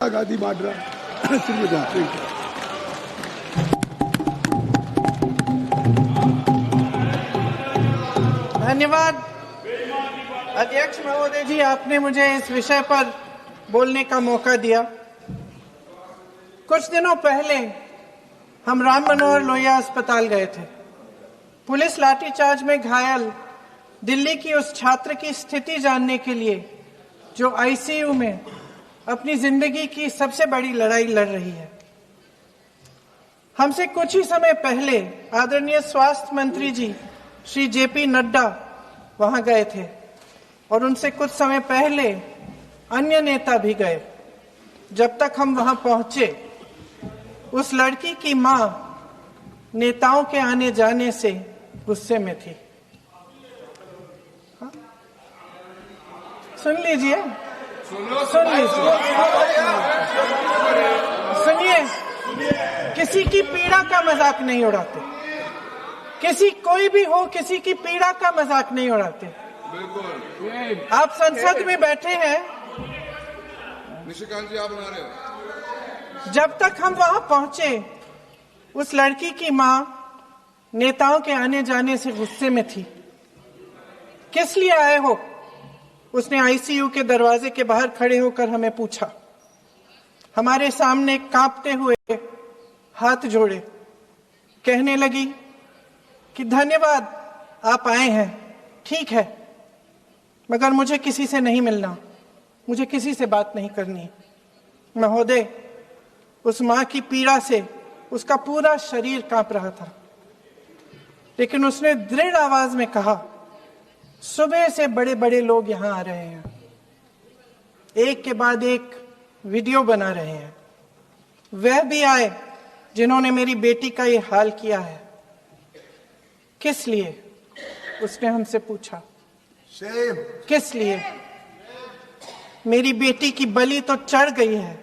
गादी माड्रा धन्यवाद अध्यक्ष महोदय जी, आपने मुझे इस विषय पर बोलने का मौका दिया। कुछ दिनों पहले हम राम मनोहर लोहिया अस्पताल गए थे। पुलिस लाठीचार्ज में घायल दिल्ली की उस छात्र की स्थिति जानने के लिए जो आईसीयू में अपनी जिंदगी की सबसे बड़ी लड़ाई लड़ रही है। हमसे कुछ ही समय पहले आदरणीय स्वास्थ्य मंत्री जी श्री जेपी नड्डा वहां गए थे और उनसे कुछ समय पहले अन्य नेता भी गए। जब तक हम वहां पहुंचे, उस लड़की की मां नेताओं के आने जाने से गुस्से में थी। सुन लीजिए, सुनिए, किसी की पीड़ा का मजाक नहीं उड़ाते। कोई भी हो, किसी की पीड़ा का मजाक नहीं उड़ाते। आप संसद में बैठे हैं, निशिकांत जी आप बना रहे हो। जब तक हम वहां पहुंचे, उस लड़की की मां नेताओं के आने जाने से गुस्से में थी। किस लिए आए हो? उसने आईसीयू के दरवाजे के बाहर खड़े होकर हमें पूछा। हमारे सामने कांपते हुए हाथ जोड़े कहने लगी कि धन्यवाद आप आए हैं, ठीक है, मगर मुझे किसी से नहीं मिलना, मुझे किसी से बात नहीं करनी। महोदय, उस मां की पीड़ा से उसका पूरा शरीर कांप रहा था, लेकिन उसने दृढ़ आवाज में कहा, सुबह से बड़े बड़े लोग यहां आ रहे हैं, एक के बाद एक वीडियो बना रहे हैं। वह भी आए जिन्होंने मेरी बेटी का ये हाल किया है। किस लिए? उसने हमसे पूछा। किस लिए? मेरी बेटी की बलि तो चढ़ गई है,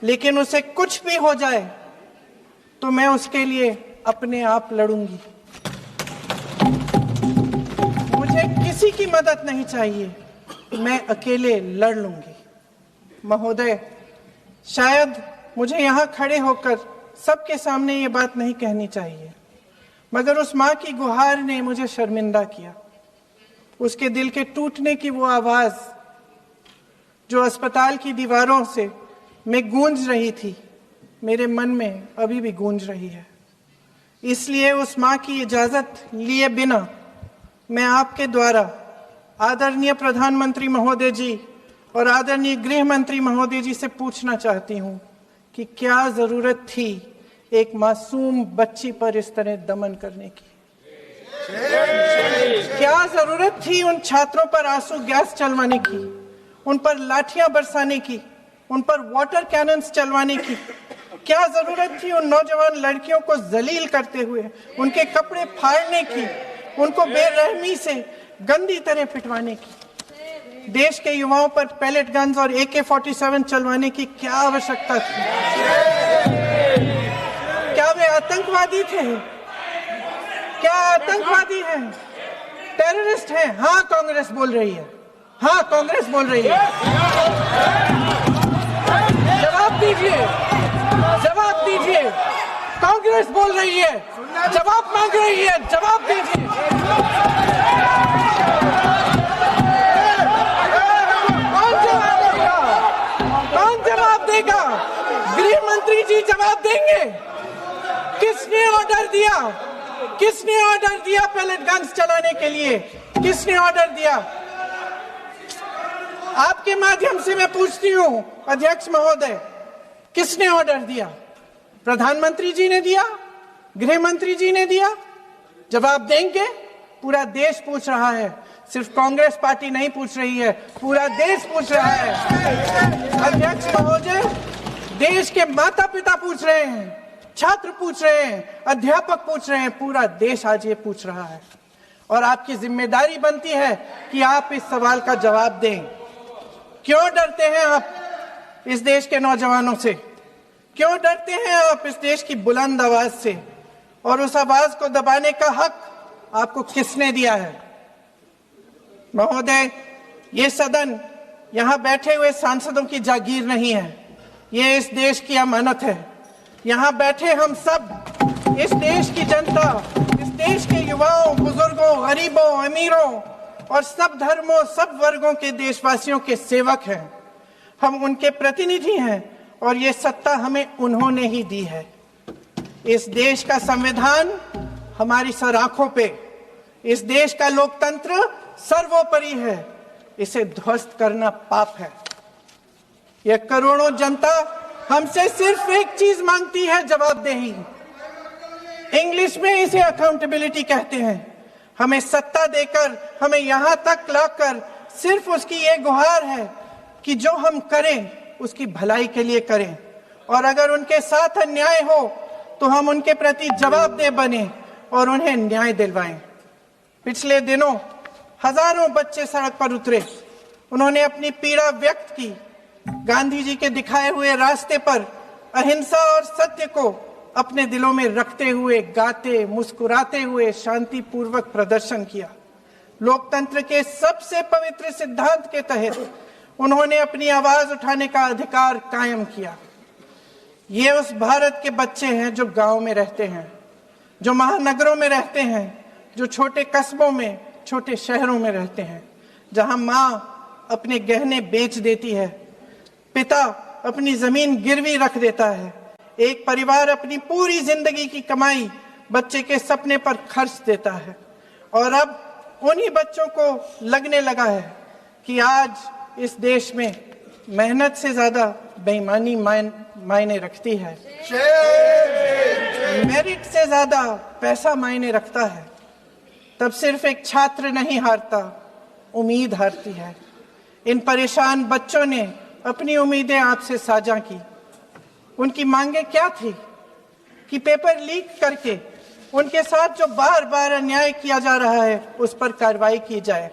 लेकिन उसे कुछ भी हो जाए तो मैं उसके लिए अपने आप लड़ूंगी। मुझे किसी की मदद नहीं चाहिए, मैं अकेले लड़ लूंगी। महोदय, शायद मुझे यहां खड़े होकर सबके सामने ये बात नहीं कहनी चाहिए, मगर उस मां की गुहार ने मुझे शर्मिंदा किया। उसके दिल के टूटने की वो आवाज जो अस्पताल की दीवारों से में गूंज रही थी, मेरे मन में अभी भी गूंज रही है। इसलिए उस मां की इजाजत लिए बिना मैं आपके द्वारा आदरणीय प्रधानमंत्री महोदय जी और आदरणीय गृह मंत्री महोदय जी से पूछना चाहती हूं कि क्या जरूरत थी एक मासूम बच्ची पर इस तरह दमन करने की? क्या जरूरत थी उन छात्रों पर आंसू गैस चलवाने की, उन पर लाठियां बरसाने की, उन पर वाटर कैनन्स चलवाने की? क्या जरूरत थी उन नौजवान लड़कियों को जलील करते हुए उनके कपड़े फाड़ने की, उनको बेरहमी से गंदी तरह पिटवाने की? देश के युवाओं पर पैलेट गन्स और AK-47 चलवाने की क्या आवश्यकता थी? क्या वे आतंकवादी थे? क्या आतंकवादी हैं? टेररिस्ट हैं? हाँ, कांग्रेस बोल रही है। हाँ, कांग्रेस बोल रही है। जवाब दीजिए, जवाब दीजिए। कांग्रेस बोल रही है, जवाब मांग रही है, जवाब दीजिए। कौन जवाब देगा? गृह मंत्री जी जवाब देंगे। किसने ऑर्डर दिया? किसने ऑर्डर दिया पैलेट गन्स चलाने के लिए? किसने ऑर्डर दिया? आपके माध्यम से मैं पूछती हूं अध्यक्ष महोदय, किसने ऑर्डर दिया? प्रधानमंत्री जी ने दिया? गृह मंत्री जी ने दिया? जवाब देंगे? पूरा देश पूछ रहा है, सिर्फ कांग्रेस पार्टी नहीं पूछ रही है, पूरा देश पूछ रहा है। अध्यक्ष महोदय, देश के माता पिता पूछ रहे हैं, छात्र पूछ रहे हैं, अध्यापक पूछ रहे हैं, पूरा देश आज ये पूछ रहा है। और आपकी जिम्मेदारी बनती है कि आप इस सवाल का जवाब दें। क्यों डरते हैं आप इस देश के नौजवानों से? क्यों डरते हैं आप इस देश की बुलंद आवाज से? और उस आवाज को दबाने का हक आपको किसने दिया है? महोदय, ये सदन यहाँ बैठे हुए सांसदों की जागीर नहीं है, ये इस देश की अमानत है। यहाँ बैठे हम सब इस देश की जनता, इस देश के युवाओं, बुजुर्गों, गरीबों, अमीरों और सब धर्मों, सब वर्गों के देशवासियों के सेवक हैं। हम उनके प्रतिनिधि हैं और ये सत्ता हमें उन्होंने ही दी है। इस देश का संविधान हमारी सर आंखों पे, इस देश का लोकतंत्र सर्वोपरि है। इसे ध्वस्त करना पाप है। यह करोड़ों जनता हमसे सिर्फ एक चीज मांगती है, जवाबदेही। इंग्लिश में इसे अकाउंटेबिलिटी कहते हैं। हमें सत्ता देकर, हमें यहां तक लाकर सिर्फ उसकी ये गुहार है कि जो हम करें उसकी भलाई के लिए करें, और अगर उनके साथ अन्याय हो तो हम उनके प्रति जवाबदेह बने और उन्हें न्याय दिलवाएं। पिछले दिनों हजारों बच्चे सड़क पर उतरे, उन्होंने अपनी पीड़ा व्यक्त की। गांधी जी के दिखाए हुए रास्ते पर अहिंसा और सत्य को अपने दिलों में रखते हुए, गाते, मुस्कुराते हुए शांतिपूर्वक प्रदर्शन किया। लोकतंत्र के सबसे पवित्र सिद्धांत के तहत उन्होंने अपनी आवाज उठाने का अधिकार कायम किया। ये उस भारत के बच्चे हैं जो गांव में रहते हैं, जो महानगरों में रहते हैं, जो छोटे कस्बों में, छोटे शहरों में रहते हैं, जहां माँ अपने गहने बेच देती है, पिता अपनी जमीन गिरवी रख देता है, एक परिवार अपनी पूरी जिंदगी की कमाई बच्चे के सपने पर खर्च देता है। और अब उन्हीं बच्चों को लगने लगा है कि आज इस देश में मेहनत से ज्यादा बेईमानी मायने रखती है, मेरिट से ज्यादा पैसा मायने रखता है। तब सिर्फ एक छात्र नहीं हारता, उम्मीद हारती है। इन परेशान बच्चों ने अपनी उम्मीदें आपसे साझा की। उनकी मांगे क्या थी? कि पेपर लीक करके उनके साथ जो बार बार अन्याय किया जा रहा है उस पर कार्रवाई की जाए,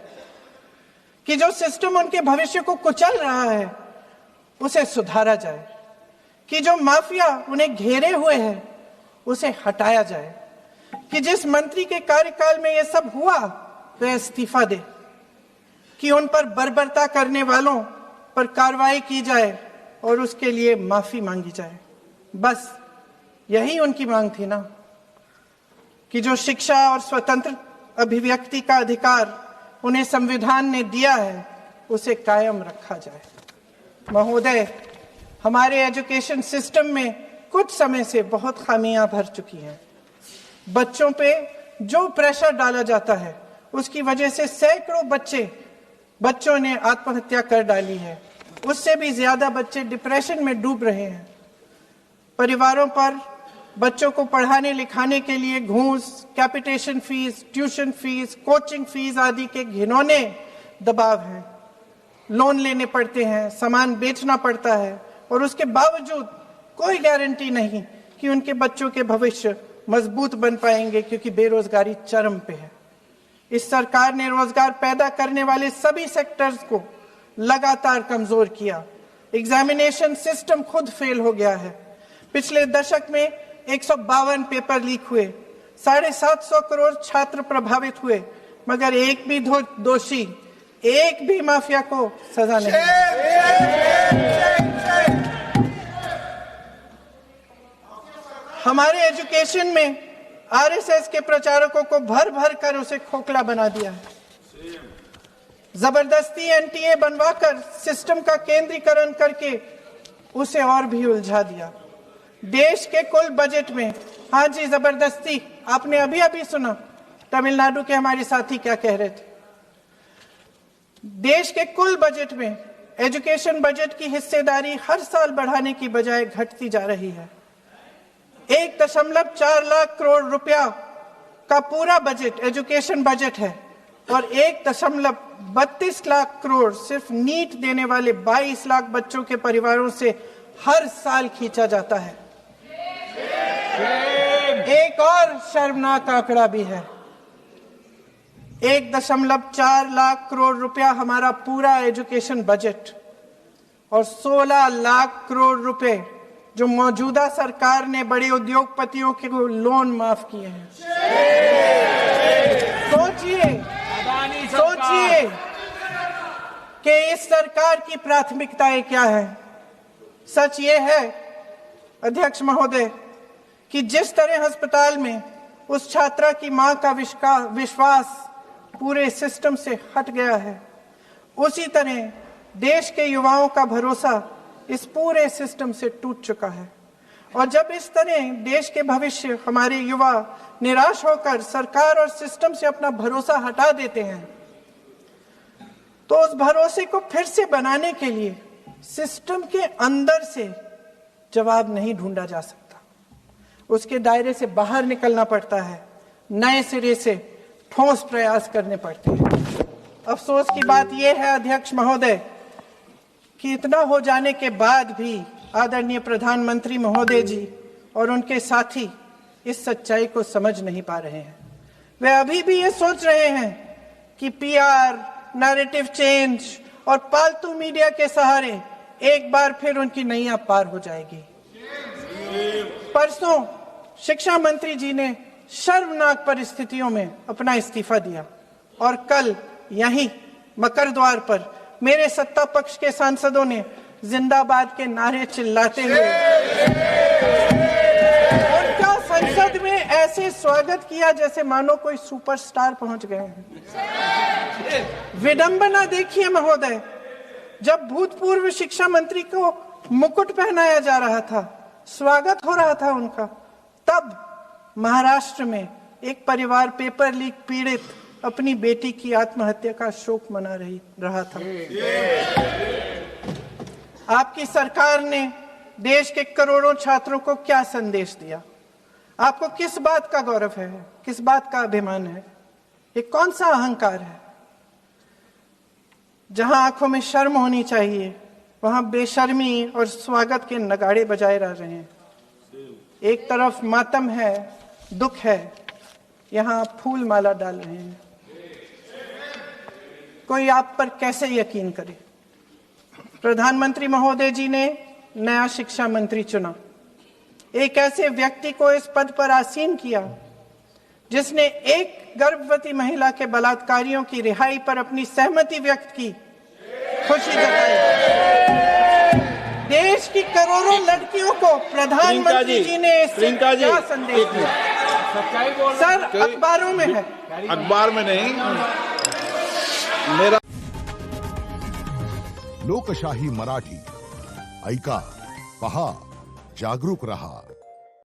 कि जो सिस्टम उनके भविष्य को कुचल रहा है उसे सुधारा जाए, कि जो माफिया उन्हें घेरे हुए है उसे हटाया जाए, कि जिस मंत्री के कार्यकाल में यह सब हुआ वह इस्तीफा दे, कि उन पर बर्बरता करने वालों पर कार्रवाई की जाए और उसके लिए माफी मांगी जाए। बस यही उनकी मांग थी ना, कि जो शिक्षा और स्वतंत्र अभिव्यक्ति का अधिकार उन्हें संविधान ने दिया है उसे कायम रखा जाए। महोदय, हमारे एजुकेशन सिस्टम में कुछ समय से बहुत खामियां भर चुकी हैं। बच्चों पे जो प्रेशर डाला जाता है उसकी वजह से सैकड़ों बच्चों ने आत्महत्या कर डाली है। उससे भी ज्यादा बच्चे डिप्रेशन में डूब रहे हैं। परिवारों पर बच्चों को पढ़ाने लिखाने के लिए घूस, capitation fees, tuition fees, coaching fees आदि के घिनौने दबाव हैं। लोन लेने पड़ते हैं, सामान बेचना पड़ता है और उसके बावजूद कोई गारंटी नहीं कि उनके बच्चों के भविष्य मजबूत बन पाएंगे, क्योंकि बेरोजगारी चरम पे है। इस सरकार ने रोजगार पैदा करने वाले सभी सेक्टर्स को लगातार कमजोर किया। एग्जामिनेशन सिस्टम खुद फेल हो गया है। पिछले दशक में 152 पेपर लीक हुए, 750 करोड़ छात्र प्रभावित हुए, मगर एक भी दोषी, एक भी माफिया को सजा नहीं। हमारे एजुकेशन में आरएसएस के प्रचारकों को भर भर कर उसे खोखला बना दिया है। जबरदस्ती एनटीए बनवाकर सिस्टम का केंद्रीकरण करके उसे और भी उलझा दिया। देश के कुल बजट में, हाँ जी जबरदस्ती, आपने अभी अभी सुना तमिलनाडु के हमारे साथी क्या कह रहे थे। देश के कुल बजट में एजुकेशन बजट की हिस्सेदारी हर साल बढ़ाने की बजाय घटती जा रही है। 1.4 लाख करोड़ रुपया का पूरा बजट एजुकेशन बजट है और 1.32 लाख करोड़ सिर्फ नीट देने वाले 22 लाख बच्चों के परिवारों से हर साल खींचा जाता है। एक और शर्मनाक आंकड़ा भी है। 1.4 लाख करोड़ रुपया हमारा पूरा एजुकेशन बजट और 16 लाख करोड़ रुपए जो मौजूदा सरकार ने बड़े उद्योगपतियों के लोन माफ किए हैं। सोचिए कि इस सरकार की प्राथमिकताएं क्या है। सच ये है अध्यक्ष महोदय कि जिस तरह अस्पताल में उस छात्रा की मां का विश्वास पूरे सिस्टम से हट गया है, उसी तरह देश के युवाओं का भरोसा इस पूरे सिस्टम से टूट चुका है। और जब इस तरह देश के भविष्य हमारे युवा निराश होकर सरकार और सिस्टम से अपना भरोसा हटा देते हैं, तो उस भरोसे को फिर से बनाने के लिए सिस्टम के अंदर से जवाब नहीं ढूंढा जा सकता, उसके दायरे से बाहर निकलना पड़ता है, नए सिरे से ठोस प्रयास करने पड़ते हैं। अफसोस की बात यह है अध्यक्ष महोदय कि इतना हो जाने के बाद भी आदरणीय प्रधानमंत्री महोदय जी और उनके साथी इस सच्चाई को समझ नहीं पा रहे हैं। वे अभी भी ये सोच रहे हैं कि पीआर, नैरेटिव चेंज और पालतू मीडिया के सहारे एक बार फिर उनकी नैया पार हो जाएगी। परसों शिक्षा मंत्री जी ने शर्मनाक परिस्थितियों में अपना इस्तीफा दिया और कल यहीं मकर द्वार पर मेरे सत्ता पक्ष के सांसदों ने जिंदाबाद के नारे चिल्लाते हुए उनका संसद में ऐसे स्वागत किया जैसे मानो कोई सुपरस्टार पहुंच गए हैं। विडंबना देखिए महोदय, जब भूतपूर्व शिक्षा मंत्री को मुकुट पहनाया जा रहा था, स्वागत हो रहा था उनका, तब महाराष्ट्र में एक परिवार पेपर लीक पीड़ित अपनी बेटी की आत्महत्या का शोक मना रहा था। आपकी सरकार ने देश के करोड़ों छात्रों को क्या संदेश दिया? आपको किस बात का गौरव है, किस बात का अभिमान है? ये कौन सा अहंकार है? जहां आंखों में शर्म होनी चाहिए वहां बेशर्मी और स्वागत के नगाड़े बजाए रह रहे हैं। एक तरफ मातम है, दुख है, यहां फूल माला डाल रहे हैं। कोई आप पर कैसे यकीन करे? प्रधानमंत्री महोदय जी ने नया शिक्षा मंत्री चुना, एक ऐसे व्यक्ति को इस पद पर आसीन किया जिसने एक गर्भवती महिला के बलात्कारियों की रिहाई पर अपनी सहमति व्यक्त की, खुशी जताई। देश की करोड़ों लड़कियों को प्रधानमंत्री जी ने क्या संदेश दिया? सर, अखबारों में है, अखबार में नहीं। मेरा लोकशाही मराठी ऐका, पहा, जागरूक रहा।